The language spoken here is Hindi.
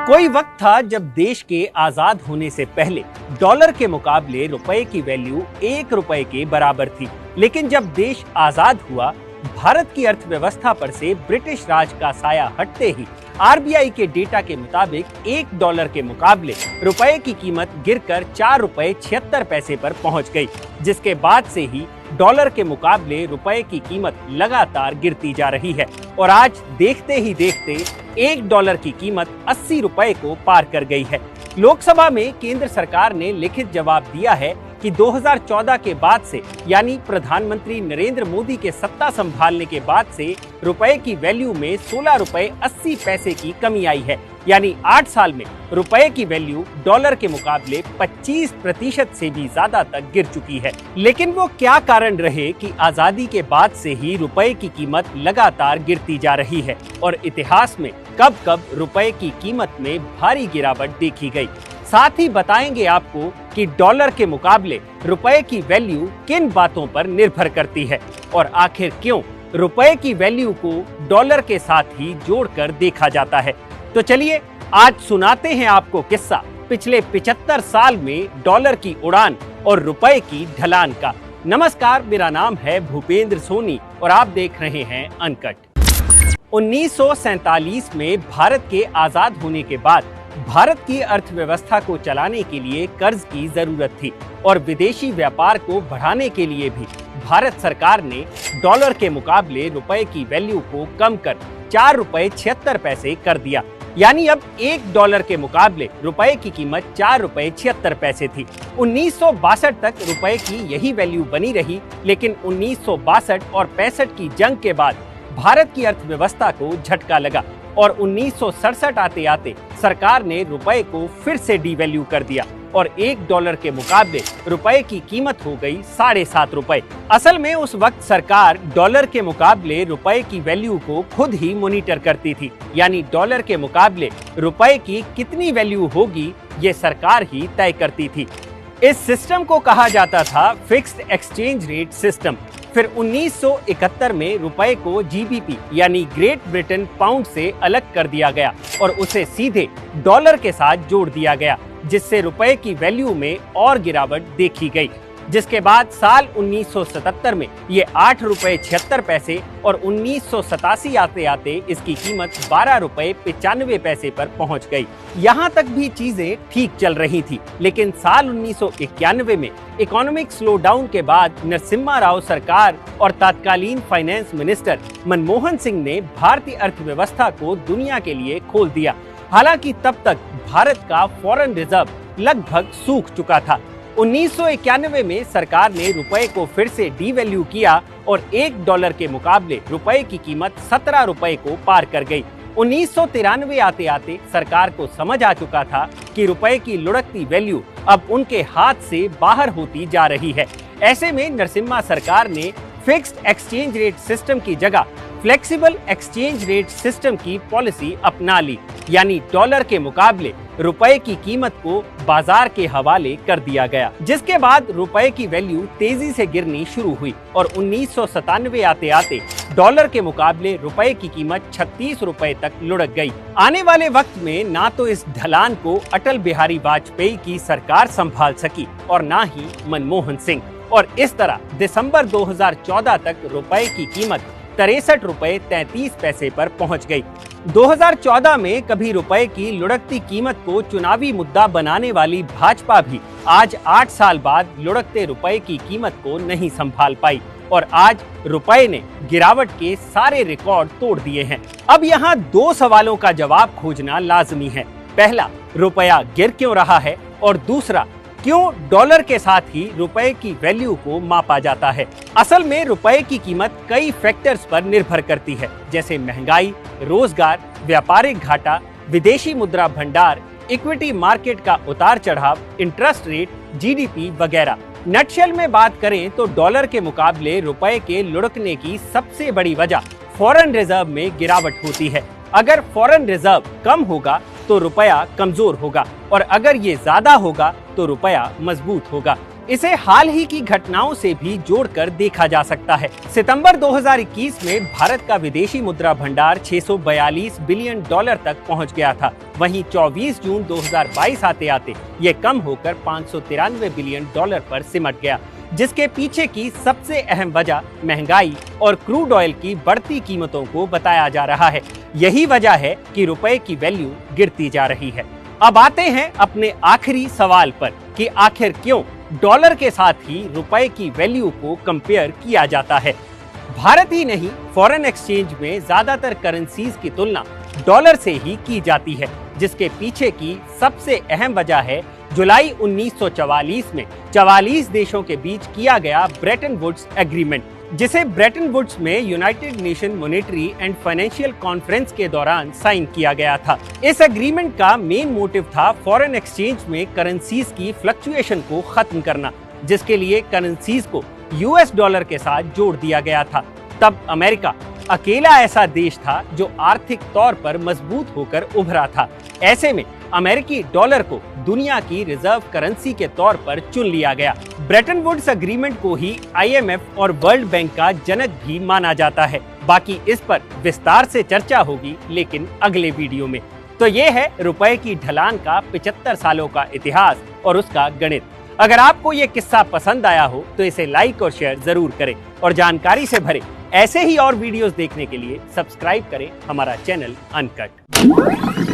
कोई वक्त था जब देश के आजाद होने से पहले डॉलर के मुकाबले रुपए की वैल्यू 1 रुपए के बराबर थी। लेकिन जब देश आजाद हुआ, भारत की अर्थव्यवस्था पर से ब्रिटिश राज का साया हटते ही आरबीआई के डेटा के मुताबिक $1 के मुकाबले रुपए की कीमत गिरकर ₹4.76 पर पहुंच गई, जिसके बाद से ही डॉलर के मुकाबले रुपए की कीमत लगातार गिरती जा रही है और आज देखते ही देखते $1 की कीमत 80 रुपए को पार कर गई है। लोकसभा में केंद्र सरकार ने लिखित जवाब दिया है कि 2014 के बाद से, यानी प्रधानमंत्री नरेंद्र मोदी के सत्ता संभालने के बाद से रुपए की वैल्यू में ₹16.80 की कमी आई है। यानी 8 साल में रुपए की वैल्यू डॉलर के मुकाबले 25% से भी ज्यादा तक गिर चुकी है। लेकिन वो क्या कारण रहे कि आजादी के बाद से ही रुपए की कीमत लगातार गिरती जा रही है और इतिहास में कब कब रुपए की कीमत में भारी गिरावट देखी गई। साथ ही बताएंगे आपको कि डॉलर के मुकाबले रुपए की वैल्यू किन बातों पर निर्भर करती है और आखिर क्यों रुपए की वैल्यू को डॉलर के साथ ही जोड़कर देखा जाता है। तो चलिए आज सुनाते हैं आपको किस्सा पिछले 75 साल में डॉलर की उड़ान और रुपए की ढलान का। नमस्कार, मेरा नाम है भूपेंद्र सोनी और आप देख रहे हैं अनकट। 1947 में भारत के आजाद होने के बाद भारत की अर्थव्यवस्था को चलाने के लिए कर्ज की जरूरत थी और विदेशी व्यापार को बढ़ाने के लिए भी भारत सरकार ने डॉलर के मुकाबले रुपए की वैल्यू को कम कर ₹4.76 कर दिया। यानी अब $1 के मुकाबले रुपए की कीमत ₹4.76 थी। 1962 तक रुपए की यही वैल्यू बनी रही, लेकिन 1962 और 65 की जंग के बाद भारत की अर्थव्यवस्था को झटका लगा और 1967 आते आते सरकार ने रुपए को फिर से डीवैल्यू कर दिया और $1 के मुकाबले रुपए की कीमत हो गई ₹7.5। असल में उस वक्त सरकार डॉलर के मुकाबले रुपए की वैल्यू को खुद ही मॉनिटर करती थी, यानी डॉलर के मुकाबले रुपए की कितनी वैल्यू होगी ये सरकार ही तय करती थी। इस सिस्टम को कहा जाता था फिक्स्ड एक्सचेंज रेट सिस्टम। फिर 1971 में रुपए को जीबीपी यानी ग्रेट ब्रिटेन पाउंड से अलग कर दिया गया और उसे सीधे डॉलर के साथ जोड़ दिया गया, जिससे रुपए की वैल्यू में और गिरावट देखी गई। जिसके बाद साल 1977 में ये ₹8.76 और 1987 आते आते इसकी कीमत ₹12.95 पर पहुंच गई। यहाँ तक भी चीजें ठीक चल रही थी, लेकिन साल 1991 में इकोनॉमिक स्लोडाउन के बाद नरसिम्हा राव सरकार और तत्कालीन फाइनेंस मिनिस्टर मनमोहन सिंह ने भारतीय अर्थव्यवस्था को दुनिया के लिए खोल दिया। हालांकि तब तक भारत का फॉरेन रिजर्व लगभग सूख चुका था। 1991 में सरकार ने रुपए को फिर से डीवैल्यू किया और $1 के मुकाबले रुपए की कीमत ₹17 को पार कर गई। 1993 आते आते सरकार को समझ आ चुका था कि रुपए की लुढ़कती वैल्यू अब उनके हाथ से बाहर होती जा रही है। ऐसे में नरसिम्हा सरकार ने फिक्स्ड एक्सचेंज रेट सिस्टम की जगह फ्लेक्सिबल एक्सचेंज रेट सिस्टम की पॉलिसी अपना ली, यानी डॉलर के मुकाबले रुपए की कीमत को बाजार के हवाले कर दिया गया, जिसके बाद रुपए की वैल्यू तेजी से गिरनी शुरू हुई और 1997 आते आते डॉलर के मुकाबले रुपए की कीमत ₹36 तक लुढ़क गई। आने वाले वक्त में ना तो इस ढलान को अटल बिहारी वाजपेयी की सरकार संभाल सकी और ना ही मनमोहन सिंह, और इस तरह दिसंबर 2014 तक रुपए की कीमत ₹63.33 पर पहुंच गई। 2014 में कभी रुपए की लुढ़कती कीमत को चुनावी मुद्दा बनाने वाली भाजपा भी आज 8 साल बाद लुढ़कते रुपए की कीमत को नहीं संभाल पाई और आज रुपए ने गिरावट के सारे रिकॉर्ड तोड़ दिए हैं। अब यहाँ 2 सवालों का जवाब खोजना लाजमी है। पहला, रुपया गिर क्यों रहा है, और दूसरा, क्यों डॉलर के साथ ही रुपए की वैल्यू को मापा जाता है। असल में रुपए की कीमत कई फैक्टर्स पर निर्भर करती है, जैसे महंगाई, रोजगार, व्यापारिक घाटा, विदेशी मुद्रा भंडार, इक्विटी मार्केट का उतार चढ़ाव, इंटरेस्ट रेट, जीडीपी वगैरह। नटशेल में बात करें तो डॉलर के मुकाबले रुपए के लुढ़कने की सबसे बड़ी वजह फॉरेन रिजर्व में गिरावट होती है। अगर फॉरेन रिजर्व कम होगा तो रुपया कमजोर होगा और अगर ये ज्यादा होगा तो रुपया मजबूत होगा। इसे हाल ही की घटनाओं से भी जोड़कर देखा जा सकता है। सितंबर 2021 में भारत का विदेशी मुद्रा भंडार 642 बिलियन डॉलर तक पहुंच गया था। वहीं 24 जून 2022 आते आते ये कम होकर 593 बिलियन डॉलर पर सिमट गया, जिसके पीछे की सबसे अहम वजह महंगाई और क्रूड ऑयल की बढ़ती कीमतों को बताया जा रहा है। यही वजह है कि रुपए की वैल्यू गिरती जा रही है। अब आते हैं अपने आखिरी सवाल पर कि आखिर क्यों डॉलर के साथ ही रुपए की वैल्यू को कंपेयर किया जाता है। भारत ही नहीं, फॉरेन एक्सचेंज में ज्यादातर करेंसीज की तुलना डॉलर से ही की जाती है, जिसके पीछे की सबसे अहम वजह है जुलाई 1944 में 44 देशों के बीच किया गया ब्रेटन वुड्स एग्रीमेंट, जिसे ब्रेटन वुड्स में United nation monetary and financial conference के दौरान साइन किया गया था। इस एग्रीमेंट का मेन मोटिव था फॉरेन एक्सचेंज में करेंसीज की फ्लक्चुएशन को खत्म करना, जिसके लिए करेंसीज को यूएस डॉलर के साथ जोड़ दिया गया था। तब अमेरिका अकेला ऐसा देश था जो आर्थिक तौर पर मजबूत होकर उभरा था। ऐसे में अमेरिकी डॉलर को दुनिया की रिजर्व करेंसी के तौर पर चुन लिया गया। ब्रेटन वुड्स एग्रीमेंट को ही आईएमएफ और वर्ल्ड बैंक का जनक भी माना जाता है। बाकी इस पर विस्तार से चर्चा होगी, लेकिन अगले वीडियो में। तो ये है रुपए की ढलान का 75 सालों का इतिहास और उसका गणित। अगर आपको ये किस्सा पसंद आया हो तो इसे लाइक और शेयर जरूर करें और जानकारी से भरे ऐसे ही और वीडियोस देखने के लिए सब्सक्राइब करें हमारा चैनल अनकट।